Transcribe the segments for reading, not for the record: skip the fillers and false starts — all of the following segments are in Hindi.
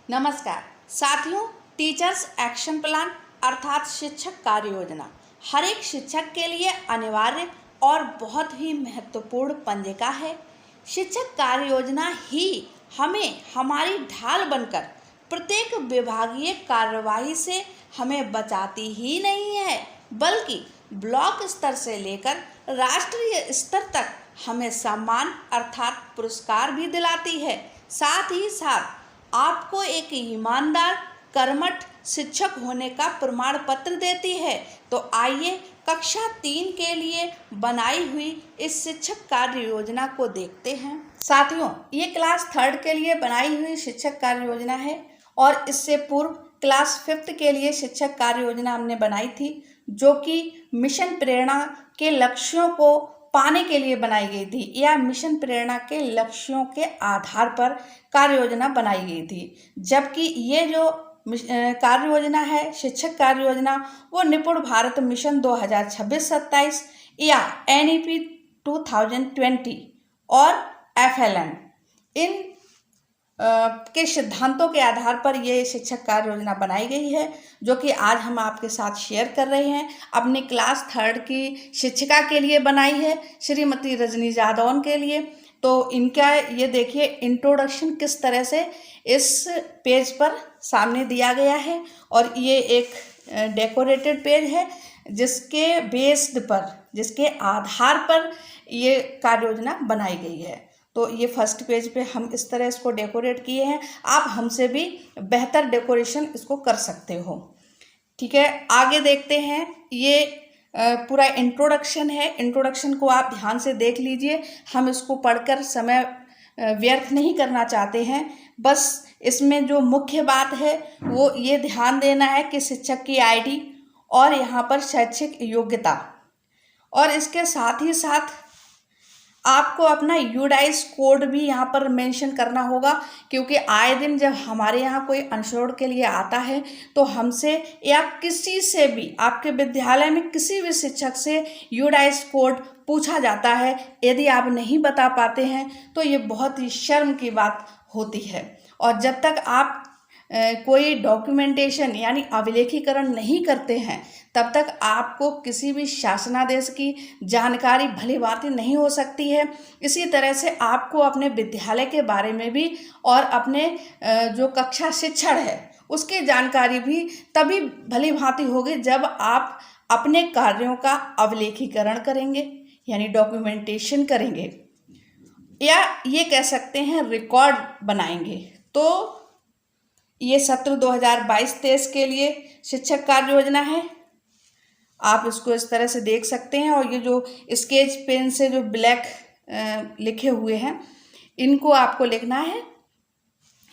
नमस्कार साथियों, टीचर्स एक्शन प्लान अर्थात शिक्षक कार्य योजना हर एक शिक्षक के लिए अनिवार्य और बहुत ही महत्वपूर्ण पंजिका है। शिक्षक कार्य योजना ही हमें हमारी ढाल बनकर प्रत्येक विभागीय कार्यवाही से हमें बचाती ही नहीं है, बल्कि ब्लॉक स्तर से लेकर राष्ट्रीय स्तर तक हमें सम्मान अर्थात पुरस्कार भी दिलाती है। साथ ही साथ आपको एक ईमानदार कर्मठ शिक्षक होने का प्रमाण पत्र देती है। तो आइए कक्षा 3 के लिए बनाई हुई इस शिक्षक कार्य योजना को देखते हैं। साथियों, ये क्लास 3 के लिए बनाई हुई शिक्षक कार्य योजना है और इससे पूर्व क्लास 5 के लिए शिक्षक कार्य योजना हमने बनाई थी, जो कि मिशन प्रेरणा के लक्ष्यों को पाने के लिए बनाई गई थी या मिशन प्रेरणा के लक्ष्यों के आधार पर कार्य योजना बनाई गई थी। जबकि ये जो कार्य योजना है, शिक्षक कार्य योजना, वो निपुण भारत मिशन 2026-27 या NEP 2020 और FLN इन के सिद्धांतों के आधार पर ये शिक्षक कार्य योजना बनाई गई है, जो कि आज हम आपके साथ शेयर कर रहे हैं। अपनी क्लास 3 की शिक्षिका के लिए बनाई है, श्रीमती रजनी जादौन के लिए। तो इनका ये देखिए इंट्रोडक्शन किस तरह से इस पेज पर सामने दिया गया है, और ये एक डेकोरेटेड पेज है जिसके बेस्ड पर, जिसके आधार पर ये कार्य योजना बनाई गई है। तो ये फर्स्ट पेज पे हम इस तरह इसको डेकोरेट किए हैं। आप हमसे भी बेहतर डेकोरेशन इसको कर सकते हो। ठीक है, आगे देखते हैं। ये पूरा इंट्रोडक्शन है। इंट्रोडक्शन को आप ध्यान से देख लीजिए। हम इसको पढ़कर समय व्यर्थ नहीं करना चाहते हैं। बस इसमें जो मुख्य बात है वो ये ध्यान देना है कि शिक्षक की ID और यहाँ पर शैक्षिक योग्यता, और इसके साथ ही साथ आपको अपना यूडाइस कोड भी यहाँ पर मेंशन करना होगा, क्योंकि आए दिन जब हमारे यहाँ कोई अंशोड़ के लिए आता है तो हमसे या किसी से भी, आपके विद्यालय में किसी भी शिक्षक से यूडाइस कोड पूछा जाता है। यदि आप नहीं बता पाते हैं तो ये बहुत ही शर्म की बात होती है। और जब तक आप कोई डॉक्यूमेंटेशन यानी अभिलेखीकरण नहीं करते हैं, तब तक आपको किसी भी शासनादेश की जानकारी भली भांति नहीं हो सकती है। इसी तरह से आपको अपने विद्यालय के बारे में भी और अपने जो कक्षा शिक्षण है उसकी जानकारी भी तभी भली भांति होगी जब आप अपने कार्यों का अभिलेखीकरण करेंगे, यानी डॉक्यूमेंटेशन करेंगे, या ये कह सकते हैं रिकॉर्ड बनाएंगे। तो ये सत्र 2022-23 के लिए शिक्षक कार्य योजना है। आप इसको इस तरह से देख सकते हैं, और ये जो स्केच पेन से जो ब्लैक लिखे हुए हैं इनको आपको लिखना है।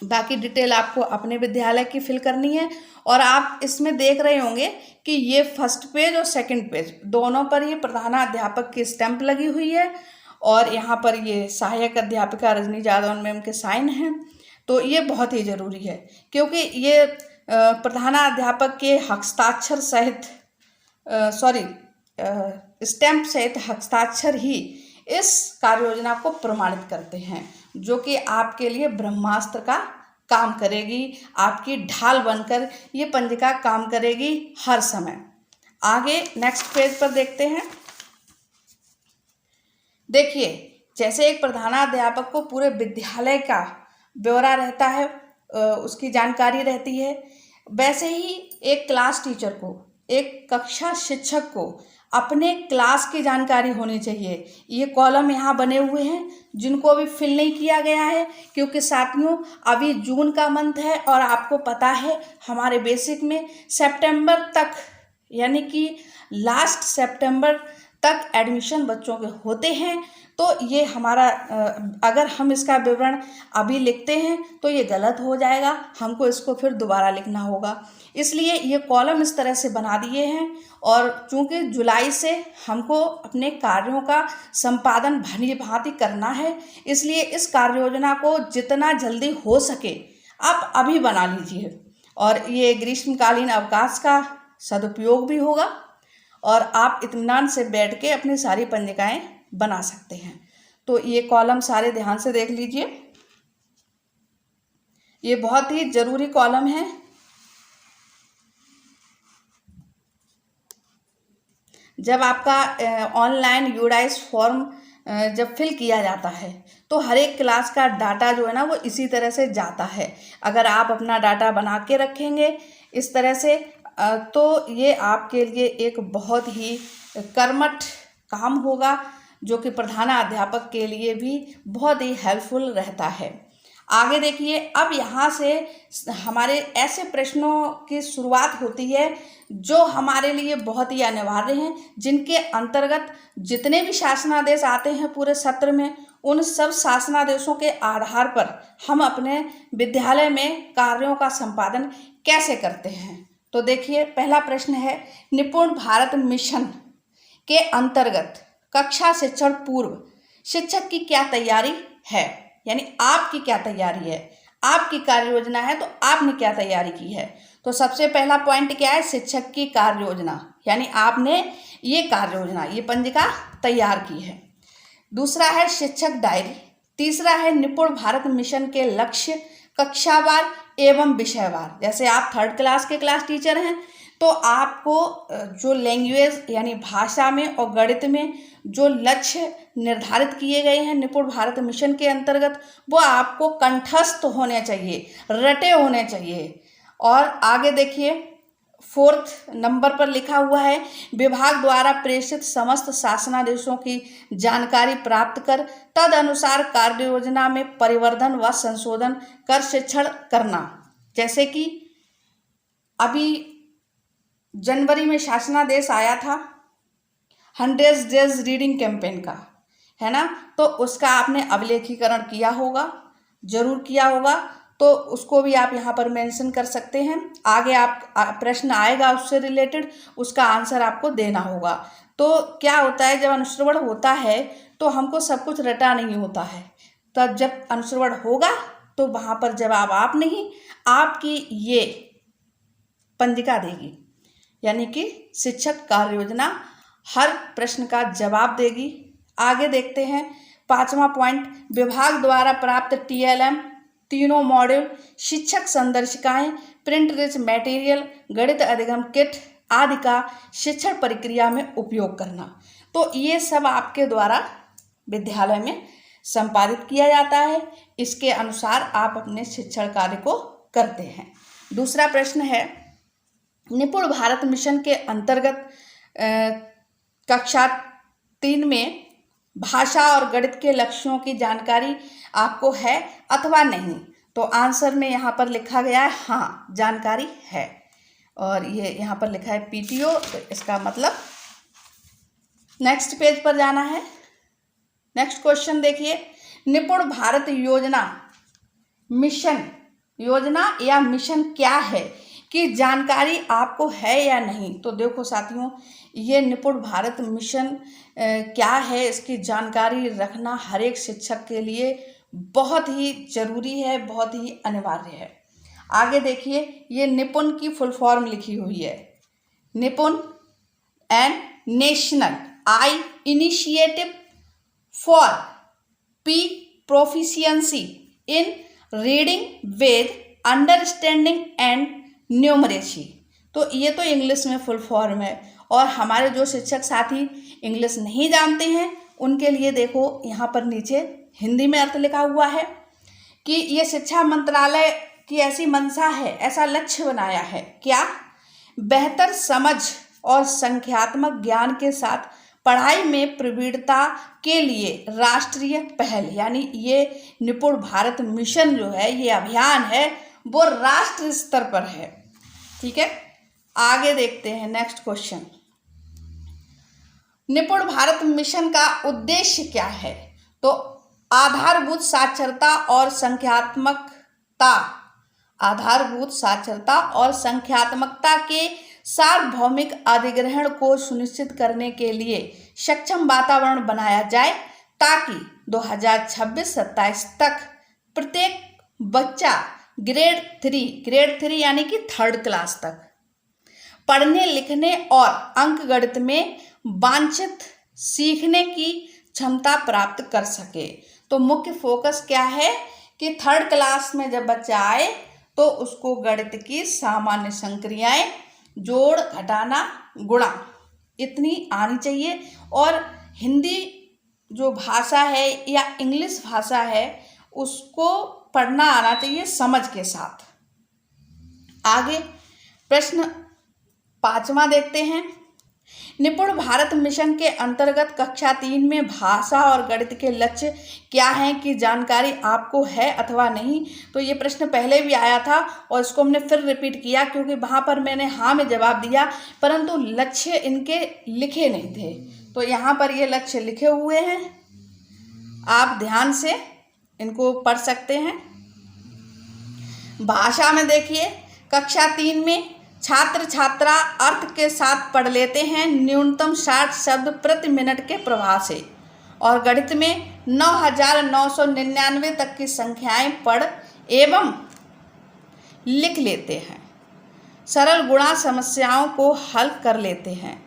बाकी डिटेल आपको अपने विद्यालय की फिल करनी है। और आप इसमें देख रहे होंगे कि ये फर्स्ट पेज और सेकंड पेज दोनों पर ये प्रधानाध्यापक की स्टैंप लगी हुई है, और यहाँ पर ये सहायक अध्यापिका रजनी जादौन मैम के साइन हैं। तो ये बहुत ही ज़रूरी है, क्योंकि ये प्रधानाध्यापक के हस्ताक्षर सहित स्टैंप सहित हस्ताक्षर ही इस कार्य योजना को प्रमाणित करते हैं, जो कि आपके लिए ब्रह्मास्त्र का काम करेगी। आपकी ढाल बनकर ये पंजिका काम करेगी हर समय। आगे नेक्स्ट पेज पर देखते हैं। देखिए, जैसे एक प्रधानाध्यापक को पूरे विद्यालय का ब्यौरा रहता है, उसकी जानकारी रहती है, वैसे ही एक क्लास टीचर को, एक कक्षा शिक्षक को अपने क्लास की जानकारी होनी चाहिए। ये कॉलम यहाँ बने हुए हैं जिनको अभी फिल नहीं किया गया है, क्योंकि साथियों अभी जून का मंथ है और आपको पता है हमारे बेसिक में सितंबर तक, यानी कि लास्ट सितंबर तक एडमिशन बच्चों के होते हैं। तो ये हमारा अगर हम इसका विवरण अभी लिखते हैं तो ये गलत हो जाएगा, हमको इसको फिर दोबारा लिखना होगा। इसलिए ये कॉलम इस तरह से बना दिए हैं। और चूंकि जुलाई से हमको अपने कार्यों का संपादन भली भांति करना है, इसलिए इस कार्य योजना को जितना जल्दी हो सके आप अभी बना लीजिए। और ये ग्रीष्मकालीन अवकाश का सदुपयोग भी होगा, और आप इत्मीनान से बैठ के अपनी सारी पंजिकाएं बना सकते हैं। तो ये कॉलम सारे ध्यान से देख लीजिए। ये बहुत ही जरूरी कॉलम है। जब आपका ऑनलाइन यूडाइस फॉर्म जब फिल किया जाता है तो हर एक क्लास का डाटा जो है ना वो इसी तरह से जाता है। अगर आप अपना डाटा बना के रखेंगे इस तरह से तो ये आपके लिए एक बहुत ही कर्मठ काम होगा, जो कि प्रधानाध्यापक के लिए भी बहुत ही हेल्पफुल रहता है। आगे देखिए, अब यहाँ से हमारे ऐसे प्रश्नों की शुरुआत होती है जो हमारे लिए बहुत ही अनिवार्य हैं, जिनके अंतर्गत जितने भी शासनादेश आते हैं पूरे सत्र में, उन सब शासनादेशों के आधार पर हम अपने विद्यालय में कार्यों का संपादन कैसे करते हैं। तो देखिए, पहला प्रश्न है, निपुण भारत मिशन के अंतर्गत कक्षा शिक्षण पूर्व शिक्षक की क्या तैयारी है, यानी आपकी क्या तैयारी है, आपकी कार्य योजना है तो आपने क्या तैयारी की है। तो सबसे पहला पॉइंट क्या है, शिक्षक की कार्य योजना, यानी आपने ये कार्य योजना, ये पंजिका तैयार की है। दूसरा है शिक्षक डायरी। तीसरा है निपुण भारत मिशन के लक्ष्य कक्षावार एवं विषयवार। जैसे आप 3rd क्लास के क्लास टीचर हैं तो आपको जो लैंग्वेज यानी भाषा में और गणित में जो लक्ष्य निर्धारित किए गए हैं निपुण भारत मिशन के अंतर्गत, वो आपको कंठस्थ होने चाहिए, रटे होने चाहिए। और आगे देखिए, 4th नंबर पर लिखा हुआ है, विभाग द्वारा प्रेषित समस्त शासनादेशों की जानकारी प्राप्त कर तद अनुसार कार्य योजना में परिवर्धन व संशोधन कर शिक्षण करना। जैसे कि अभी जनवरी में शासनादेश आया था 100 डेज रीडिंग कैंपेन का, है ना, तो उसका आपने अभिलेखीकरण किया होगा, जरूर किया होगा, तो उसको भी आप यहाँ पर मेंशन कर सकते हैं। आगे आप प्रश्न आएगा उससे रिलेटेड, उसका आंसर आपको देना होगा। तो क्या होता है, जब अनुश्रवण होता है तो हमको सब कुछ रटा नहीं होता है, तब जब अनुश्रवण होगा तो वहाँ पर जवाब आप नहीं, आपकी ये पंजिका देगी, यानी कि शिक्षक कार्य योजना हर प्रश्न का जवाब देगी। आगे देखते हैं 5वां पॉइंट, विभाग द्वारा प्राप्त TLM तीनों मॉड्यूल, शिक्षक संदर्शिकाएं, प्रिंट रिच मटेरियल, गणित अधिगम किट आदि का शिक्षण प्रक्रिया में उपयोग करना। तो ये सब आपके द्वारा विद्यालय में संपादित किया जाता है, इसके अनुसार आप अपने शिक्षण कार्य को करते हैं। दूसरा प्रश्न है, निपुण भारत मिशन के अंतर्गत कक्षा 3 में भाषा और गणित के लक्ष्यों की जानकारी आपको है अथवा नहीं। तो आंसर में यहाँ पर लिखा गया है हाँ, जानकारी है, और ये यहाँ पर लिखा है PTO, तो इसका मतलब नेक्स्ट पेज पर जाना है। नेक्स्ट क्वेश्चन देखिए, निपुण भारत योजना मिशन, योजना या मिशन क्या है कि जानकारी आपको है या नहीं। तो देखो साथियों, ये निपुण भारत मिशन क्या है, इसकी जानकारी रखना हर एक शिक्षक के लिए बहुत ही जरूरी है, बहुत ही अनिवार्य है। आगे देखिए, ये निपुण की फुल फॉर्म लिखी हुई है, निपुण and national I initiative for P proficiency in reading with understanding and numeracy. तो ये तो इंग्लिश में फुल फॉर्म है, और हमारे जो शिक्षक साथी इंग्लिश नहीं जानते हैं उनके लिए देखो यहाँ पर नीचे हिंदी में अर्थ लिखा हुआ है कि ये शिक्षा मंत्रालय की ऐसी मंशा है, ऐसा लक्ष्य बनाया है, क्या, बेहतर समझ और संख्यात्मक ज्ञान के साथ पढ़ाई में प्रवीणता के लिए राष्ट्रीय पहल, यानी ये निपुण भारत मिशन जो है, ये अभियान है, वो राष्ट्र स्तर पर है। ठीक है, आगे देखते हैं नेक्स्ट क्वेश्चन, निपुण भारत मिशन का उद्देश्य क्या है। तो आधारभूत साक्षरता और संख्यात्मकता, आधारभूत साक्षरता और संख्यात्मकता के सार्वभौमिक अधिग्रहण को सुनिश्चित करने के लिए सक्षम वातावरण बनाया जाए, ताकि 2026-27 तक प्रत्येक बच्चा ग्रेड 3 यानी कि 3rd क्लास तक पढ़ने लिखने और अंकगणित में वांछित सीखने की क्षमता प्राप्त कर सके। तो मुख्य फोकस क्या है कि 3rd क्लास में जब बच्चा आए तो उसको गणित की सामान्य संक्रियाएं, जोड़, घटाना, गुणा इतनी आनी चाहिए। और हिंदी जो भाषा है या इंग्लिश भाषा है उसको पढ़ना आना चाहिए समझ के साथ। आगे प्रश्न 5वां देखते हैं। निपुण भारत मिशन के अंतर्गत कक्षा 3 में भाषा और गणित के लक्ष्य क्या हैं की जानकारी आपको है अथवा नहीं। तो ये प्रश्न पहले भी आया था और इसको हमने फिर रिपीट किया क्योंकि वहाँ पर मैंने हाँ में जवाब दिया परंतु लक्ष्य इनके लिखे नहीं थे। तो यहाँ पर ये लक्ष्य लिखे हुए हैं, आप ध्यान से इनको पढ़ सकते हैं। भाषा में देखिए कक्षा 3 में छात्र छात्रा अर्थ के साथ पढ़ लेते हैं न्यूनतम 60 शब्द प्रति मिनट के प्रवाह से। और गणित में 9999 तक की संख्याएं पढ़ एवं लिख लेते हैं, सरल गुणा समस्याओं को हल कर लेते हैं।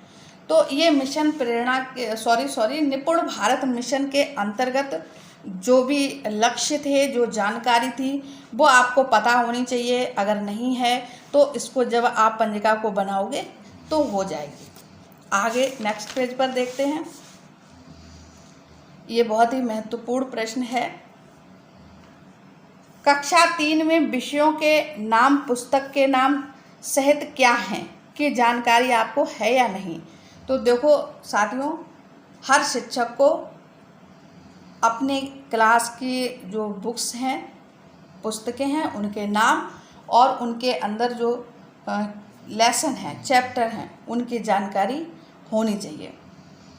तो ये मिशन प्रेरणा के निपुण भारत मिशन के अंतर्गत जो भी लक्ष्य थे, जो जानकारी थी वो आपको पता होनी चाहिए। अगर नहीं है तो इसको जब आप पंजिका को बनाओगे तो हो जाएगी। आगे नेक्स्ट पेज पर देखते हैं। ये बहुत ही महत्वपूर्ण प्रश्न है। कक्षा 3 में विषयों के नाम, पुस्तक के नाम सहित क्या हैं की जानकारी आपको है या नहीं। तो देखो साथियों, हर शिक्षक को अपने क्लास की जो बुक्स हैं, पुस्तकें हैं, उनके नाम और उनके अंदर जो लेसन हैं, चैप्टर हैं, उनकी जानकारी होनी चाहिए।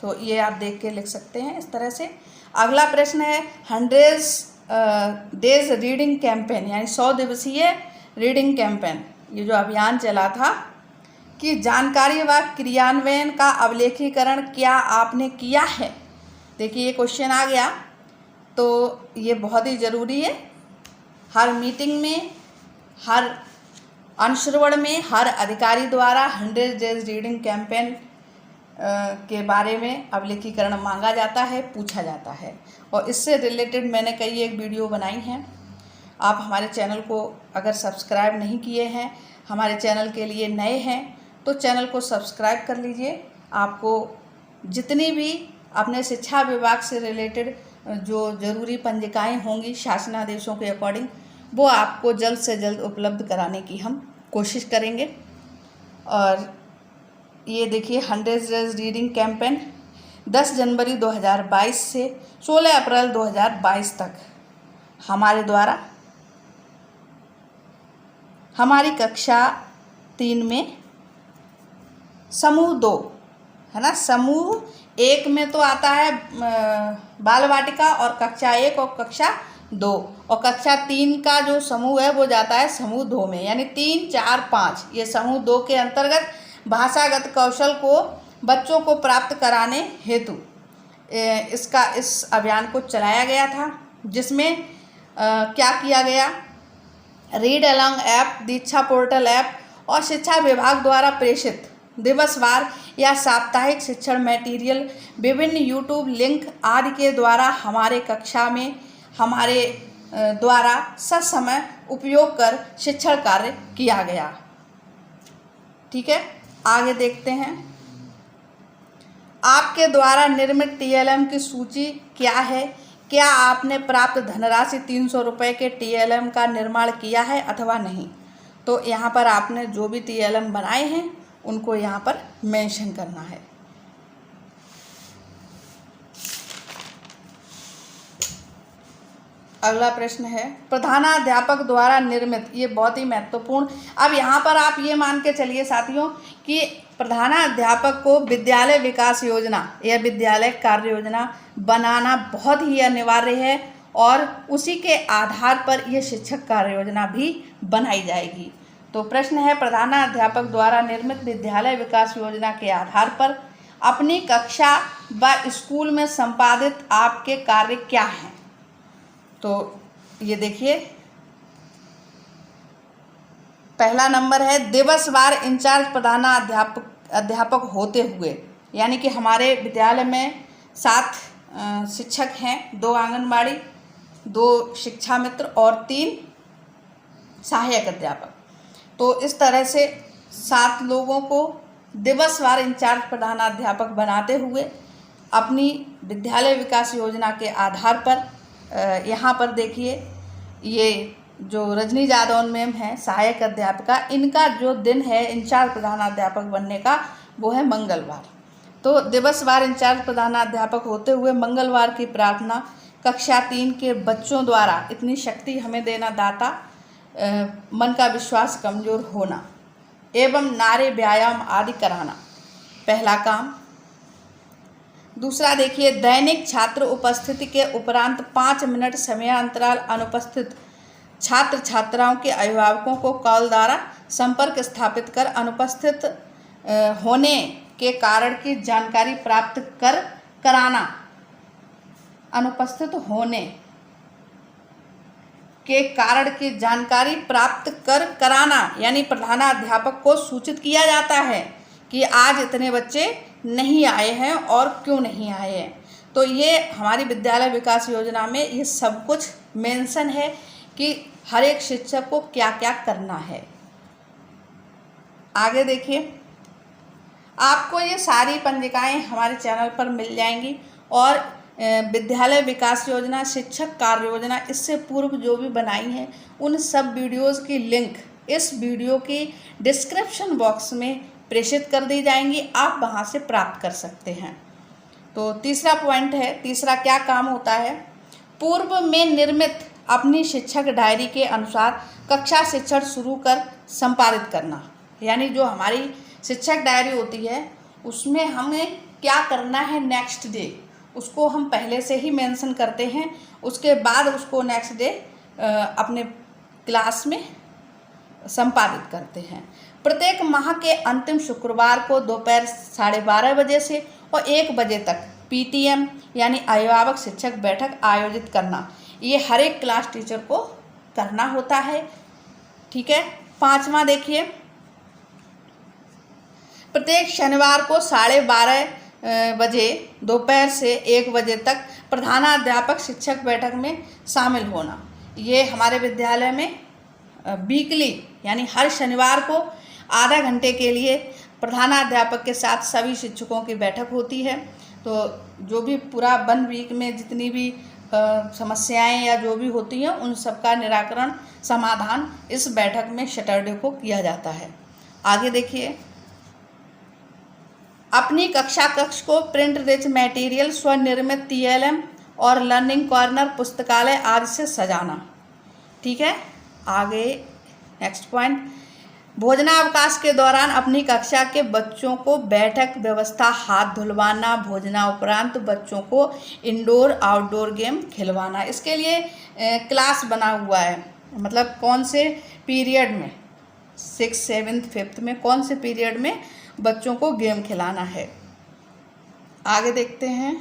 तो ये आप देख के लिख सकते हैं इस तरह से। अगला प्रश्न है 100 डेज रीडिंग कैंपेन यानी 100 दिवसीय रीडिंग कैंपेन, ये जो अभियान चला था कि जानकारी व क्रियान्वयन का अवलेखीकरण क्या आपने किया है। देखिए ये क्वेश्चन आ गया तो ये बहुत ही ज़रूरी है। हर मीटिंग में, हर अनुश्रवण में, हर अधिकारी द्वारा 100 डेज रीडिंग कैंपेन के बारे में अवलेखीकरण मांगा जाता है, पूछा जाता है। और इससे रिलेटेड मैंने कई एक वीडियो बनाई हैं। आप हमारे चैनल को अगर सब्सक्राइब नहीं किए हैं, हमारे चैनल के लिए नए हैं तो चैनल को सब्सक्राइब कर लीजिए। आपको जितनी भी अपने शिक्षा विभाग से रिलेटेड जो ज़रूरी पंजिकाएं होंगी शासनादेशों के अकॉर्डिंग, वो आपको जल्द से जल्द उपलब्ध कराने की हम कोशिश करेंगे। और ये देखिए 100 डेज रीडिंग कैंपेन 10 जनवरी 2022 से 16 अप्रैल 2022 तक हमारे द्वारा हमारी कक्षा 3 में समूह 2 है ना, समूह 1 में तो आता है बाल वाटिका और कक्षा 1 और कक्षा 2, और कक्षा 3 का जो समूह है वो जाता है समूह 2 में, यानी 3, 4, 5 ये समूह 2 के अंतर्गत भाषागत कौशल को बच्चों को प्राप्त कराने हेतु इस अभियान को चलाया गया था। जिसमें क्या किया गया, रीड अलॉन्ग ऐप, दीक्षा पोर्टल ऐप और शिक्षा विभाग द्वारा प्रेषित दिवसवार या साप्ताहिक शिक्षण मटेरियल, विभिन्न यूट्यूब लिंक आदि के द्वारा हमारे कक्षा में हमारे द्वारा ससमय उपयोग कर शिक्षण कार्य किया गया। ठीक है, आगे देखते हैं। आपके द्वारा निर्मित TLM की सूची क्या है? क्या आपने प्राप्त धनराशि 300 रुपये के TLM का निर्माण किया है अथवा नहीं? तो यहाँ पर आपने जो भी TLM बनाए हैं उनको यहाँ पर मेंशन करना है। अगला प्रश्न है प्रधानाध्यापक द्वारा निर्मित, ये बहुत ही महत्वपूर्ण। अब यहाँ पर आप ये मान के चलिए साथियों कि प्रधानाध्यापक को विद्यालय विकास योजना या विद्यालय कार्य योजना बनाना बहुत ही अनिवार्य है और उसी के आधार पर ये शिक्षक कार्य योजना भी बनाई जाएगी। तो प्रश्न है प्रधानाध्यापक द्वारा निर्मित विद्यालय विकास योजना के आधार पर अपनी कक्षा व स्कूल में संपादित आपके कार्य क्या हैं? तो ये देखिए, पहला नंबर है दिवसवार इंचार्ज प्रधानाध्यापक होते हुए, यानी कि हमारे विद्यालय में 7 शिक्षक हैं, 2 आंगनबाड़ी 2 शिक्षा मित्र और 3 सहायक अध्यापक। तो इस तरह से 7 लोगों को दिवसवार इंचार्ज प्रधानाध्यापक बनाते हुए अपनी विद्यालय विकास योजना के आधार पर यहाँ पर देखिए, ये जो रजनी जादौन मैम है सहायक अध्यापिका, इनका जो दिन है इंचार्ज प्रधानाध्यापक बनने का वो है मंगलवार। तो दिवसवार इंचार्ज प्रधानाध्यापक होते हुए मंगलवार की प्रार्थना, कक्षा 3 के बच्चों द्वारा इतनी शक्ति हमें देना दाता, मन का विश्वास कमज़ोर होना एवं नारे व्यायाम आदि कराना, पहला काम। दूसरा देखिए, दैनिक छात्र उपस्थिति के उपरांत 5 मिनट समयांतराल अनुपस्थित छात्र छात्राओं के अभिभावकों को कॉल द्वारा संपर्क स्थापित कर अनुपस्थित होने के कारण की जानकारी प्राप्त कराना, अनुपस्थित होने के कारण की जानकारी प्राप्त कराना, यानी प्रधानाध्यापक को सूचित किया जाता है कि आज इतने बच्चे नहीं आए हैं और क्यों नहीं आए हैं। तो ये हमारी विद्यालय विकास योजना में ये सब कुछ मेंशन है कि हर एक शिक्षक को क्या क्या करना है। आगे देखिए, आपको ये सारी पंजिकाएं हमारे चैनल पर मिल जाएंगी और विद्यालय विकास योजना, शिक्षक कार्य योजना, इससे पूर्व जो भी बनाई हैं उन सब वीडियोज़ की लिंक इस वीडियो की डिस्क्रिप्शन बॉक्स में प्रेषित कर दी जाएंगी, आप वहां से प्राप्त कर सकते हैं। तो तीसरा पॉइंट है, तीसरा क्या काम होता है, पूर्व में निर्मित अपनी शिक्षक डायरी के अनुसार कक्षा शिक्षण शुरू कर संपादित करना। यानी जो हमारी शिक्षक डायरी होती है उसमें हमें क्या करना है नेक्स्ट डे, उसको हम पहले से ही मेंशन करते हैं, उसके बाद उसको नेक्स्ट डे अपने क्लास में संपादित करते हैं। प्रत्येक माह के अंतिम शुक्रवार को दोपहर 12:30 बजे से और 1 बजे तक पीटीएम यानी अभिभावक शिक्षक बैठक आयोजित करना, ये हर एक क्लास टीचर को करना होता है। ठीक है। 5वां देखिए, प्रत्येक शनिवार को 12:30 बजे दोपहर से 1 बजे तक प्रधानाध्यापक शिक्षक बैठक में शामिल होना। ये हमारे विद्यालय में वीकली यानी हर शनिवार को आधा घंटे के लिए प्रधानाध्यापक के साथ सभी शिक्षकों की बैठक होती है। तो जो भी पूरा 1 वीक में जितनी भी समस्याएं या जो भी होती हैं उन सब का निराकरण समाधान इस बैठक में सैटरडे को किया जाता है। आगे देखिए, अपनी कक्षा कक्ष को प्रिंट रिच मटेरियल, स्वनिर्मित TLM और लर्निंग कॉर्नर, पुस्तकालय आदि से सजाना। ठीक है। आगे नेक्स्ट पॉइंट, भोजनावकाश के दौरान अपनी कक्षा के बच्चों को बैठक व्यवस्था, हाथ धुलवाना, भोजना उपरांत बच्चों को इंडोर आउटडोर गेम खिलवाना। इसके लिए क्लास बना हुआ है, मतलब कौन से पीरियड में 6th 7th 5th में कौन से पीरियड में बच्चों को गेम खिलाना है। आगे देखते हैं,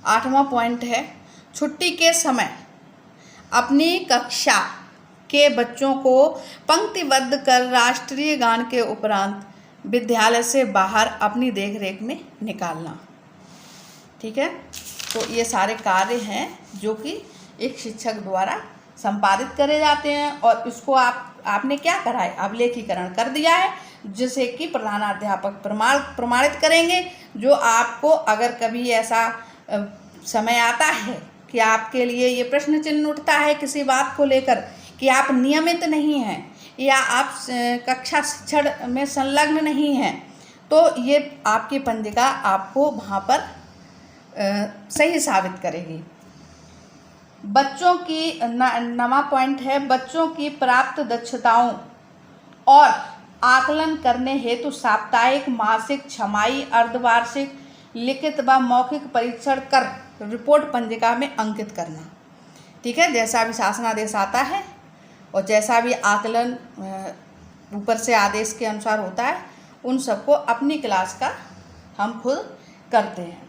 8वां पॉइंट है, छुट्टी के समय अपनी कक्षा के बच्चों को पंक्तिबद्ध कर राष्ट्रीय गान के उपरांत विद्यालय से बाहर अपनी देखरेख में निकालना। ठीक है। तो ये सारे कार्य हैं जो कि एक शिक्षक द्वारा संपादित करे जाते हैं और इसको आपने क्या करा है, अभिलेखीकरण कर दिया है, जिसे कि प्रधानाध्यापक प्रमाणित करेंगे। जो आपको अगर कभी ऐसा समय आता है कि आपके लिए ये प्रश्न चिन्ह उठता है किसी बात को लेकर कि आप नियमित नहीं हैं या आप कक्षा शिक्षण में संलग्न नहीं हैं, तो ये आपकी पंजिका आपको वहाँ पर सही साबित करेगी। बच्चों की 9वां पॉइंट है, बच्चों की प्राप्त दक्षताओं और आकलन करने हेतु साप्ताहिक, मासिक, छमाही, अर्धवार्षिक, लिखित व मौखिक परीक्षण कर रिपोर्ट पंजिका में अंकित करना। ठीक है। जैसा भी शासनादेश आता है और जैसा भी आकलन ऊपर से आदेश के अनुसार होता है उन सबको अपनी क्लास का हम खुद करते हैं।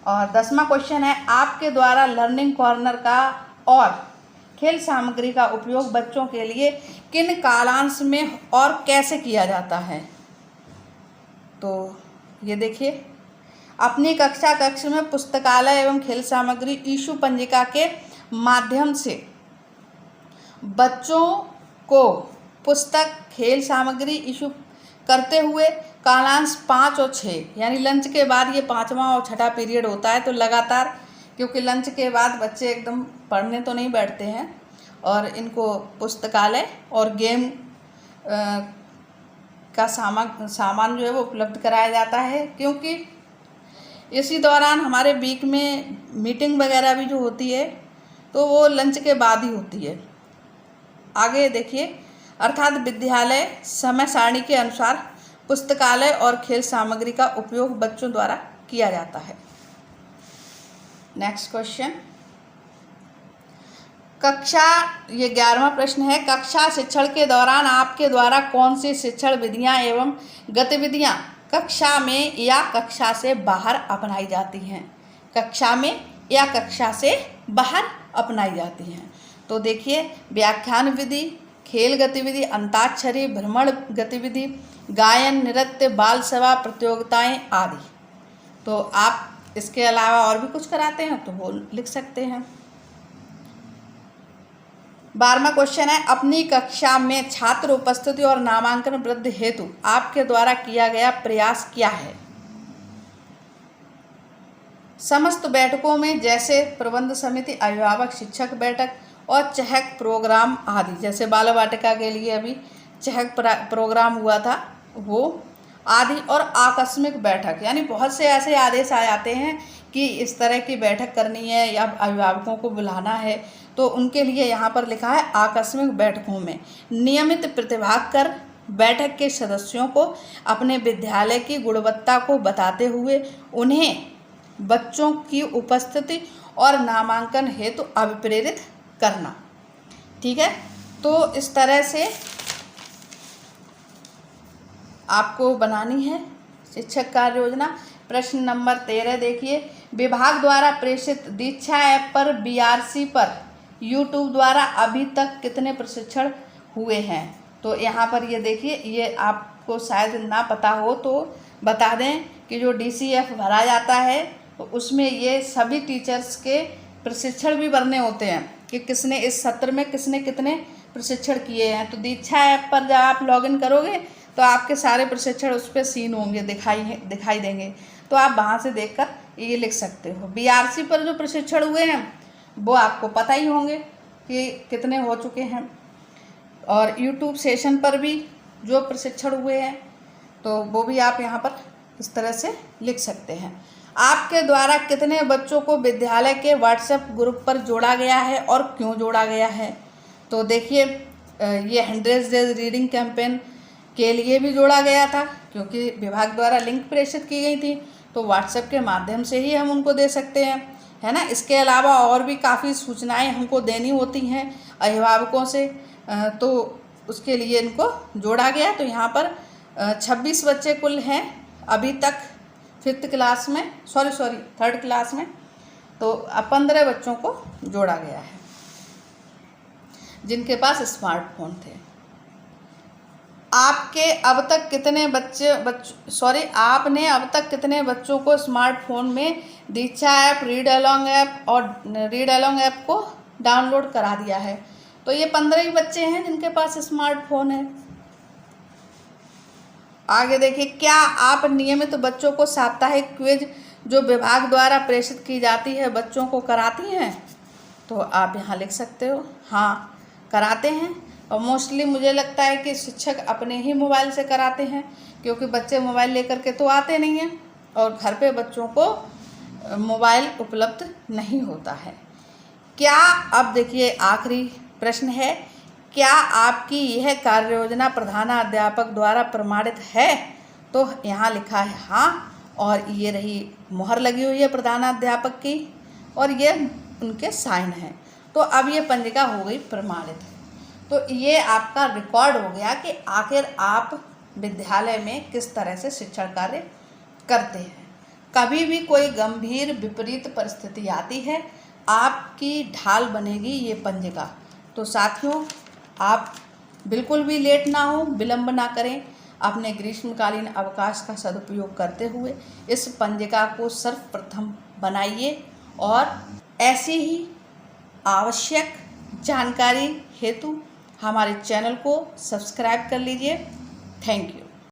और 10वां क्वेश्चन है, आपके द्वारा लर्निंग कॉर्नर का और खेल सामग्री का उपयोग बच्चों के लिए किन कालांश में और कैसे किया जाता है। तो ये देखिए, अपनी कक्षा कक्ष में पुस्तकालय एवं खेल सामग्री इशू पंजिका के माध्यम से बच्चों को पुस्तक, खेल सामग्री इशू करते हुए कालांश 5 और 6 यानी लंच के बाद ये 5वां और 6ठा पीरियड होता है। तो लगातार, क्योंकि लंच के बाद बच्चे एकदम पढ़ने तो नहीं बैठते हैं, और इनको पुस्तकालय और गेम का सामान जो है वो उपलब्ध कराया जाता है, क्योंकि इसी दौरान हमारे वीक में मीटिंग वगैरह भी जो होती है तो वो लंच के बाद ही होती है। आगे देखिए, अर्थात विद्यालय समय सारणी के अनुसार पुस्तकालय और खेल सामग्री का उपयोग बच्चों द्वारा किया जाता है। नेक्स्ट क्वेश्चन, ये 11वां प्रश्न है। कक्षा शिक्षण के दौरान आपके द्वारा कौन सी शिक्षण विधियां एवं गतिविधियां कक्षा में या कक्षा से बाहर अपनाई जाती हैं? कक्षा में या कक्षा से बाहर अपनाई जाती हैं। तो देखिए, व्याख्यान विधि, खेल गतिविधि, अंताक्षरी, भ्रमण गतिविधि, गायन, नृत्य, बाल सभा प्रतियोगिताएं आदि। तो आप इसके अलावा और भी कुछ कराते हैं तो वो लिख सकते हैं। 12वां क्वेश्चन है, अपनी कक्षा में छात्र उपस्थिति और नामांकन वृद्धि हेतु आपके द्वारा किया गया प्रयास क्या है? समस्त बैठकों में, जैसे प्रबंध समिति, अभिभावक शिक्षक बैठक और चहक प्रोग्राम आदि। जैसे बाल वाटिका के लिए अभी चहक प्रोग्राम हुआ था वो आदि, और आकस्मिक बैठक, यानी बहुत से ऐसे आदेश आ जाते हैं कि इस तरह की बैठक करनी है या अभिभावकों को बुलाना है, तो उनके लिए यहाँ पर लिखा है आकस्मिक बैठकों में नियमित प्रतिभाग कर बैठक के सदस्यों को अपने विद्यालय की गुणवत्ता को बताते हुए उन्हें बच्चों की उपस्थिति और नामांकन हेतु अभिप्रेरित करना। ठीक है, तो इस तरह से आपको बनानी है शिक्षक कार्य योजना। प्रश्न नंबर 13 देखिए, विभाग द्वारा प्रेषित दीक्षा ऐप पर BRC पर YouTube द्वारा अभी तक कितने प्रशिक्षण हुए हैं? तो यहाँ पर ये देखिए, ये आपको शायद ना पता हो तो बता दें कि जो DCF भरा जाता है तो उसमें ये सभी टीचर्स के प्रशिक्षण भी भरने होते हैं कि किसने इस सत्र में किसने कितने प्रशिक्षण किए हैं। तो दीक्षा ऐप पर जब आप लॉगिन करोगे तो आपके सारे प्रशिक्षण उस पर सीन होंगे, दिखाई देंगे, तो आप वहाँ से देखकर ये लिख सकते हो। BRC पर जो प्रशिक्षण हुए हैं वो आपको पता ही होंगे कि कितने हो चुके हैं, और YouTube सेशन पर भी जो प्रशिक्षण हुए हैं तो वो भी आप यहाँ पर इस तरह से लिख सकते हैं। आपके द्वारा कितने बच्चों को विद्यालय के WhatsApp ग्रुप पर जोड़ा गया है और क्यों जोड़ा गया है? तो देखिए, ये 100 डेज रीडिंग कैंपेन के लिए भी जोड़ा गया था, क्योंकि विभाग द्वारा लिंक प्रेषित की गई थी, तो WhatsApp के माध्यम से ही हम उनको दे सकते हैं, है ना। इसके अलावा और भी काफ़ी सूचनाएं हमको देनी होती हैं अभिभावकों से, तो उसके लिए इनको जोड़ा गया। तो यहाँ पर 26 बच्चे कुल हैं अभी तक 3rd क्लास में, तो 15 बच्चों को जोड़ा गया है जिनके पास स्मार्टफोन थे। आपने अब तक कितने बच्चों को स्मार्टफोन में दीक्षा ऐप, रीड अलोंग ऐप को डाउनलोड करा दिया है? तो ये 15 ही बच्चे हैं जिनके पास स्मार्टफोन है। आगे देखिए, क्या आप नियमित बच्चों को साप्ताहिक क्विज जो विभाग द्वारा प्रेषित की जाती है बच्चों को कराती हैं? तो आप यहाँ लिख सकते हो हाँ, कराते हैं। और मोस्टली मुझे लगता है कि शिक्षक अपने ही मोबाइल से कराते हैं, क्योंकि बच्चे मोबाइल लेकर के तो आते नहीं हैं और घर पे बच्चों को मोबाइल उपलब्ध नहीं होता है। क्या, अब देखिए आखिरी प्रश्न है, क्या आपकी यह कार्य योजना प्रधानाध्यापक द्वारा प्रमाणित है? तो यहाँ लिखा है हाँ, और ये रही मुहर लगी हुई है प्रधानाध्यापक की और ये उनके साइन हैं। तो अब ये पंजिका हो गई प्रमाणित। तो ये आपका रिकॉर्ड हो गया कि आखिर आप विद्यालय में किस तरह से शिक्षण कार्य करते हैं। कभी भी कोई गंभीर विपरीत परिस्थिति आती है, आपकी ढाल बनेगी ये पंजिका। तो साथियों, आप बिल्कुल भी लेट ना हो, विलंब ना करें। अपने ग्रीष्मकालीन अवकाश का सदुपयोग करते हुए इस पंजिका को सर्वप्रथम बनाइए और ऐसे ही आवश्यक जानकारी हेतु हमारे चैनल को सब्सक्राइब कर लीजिए। Thank you.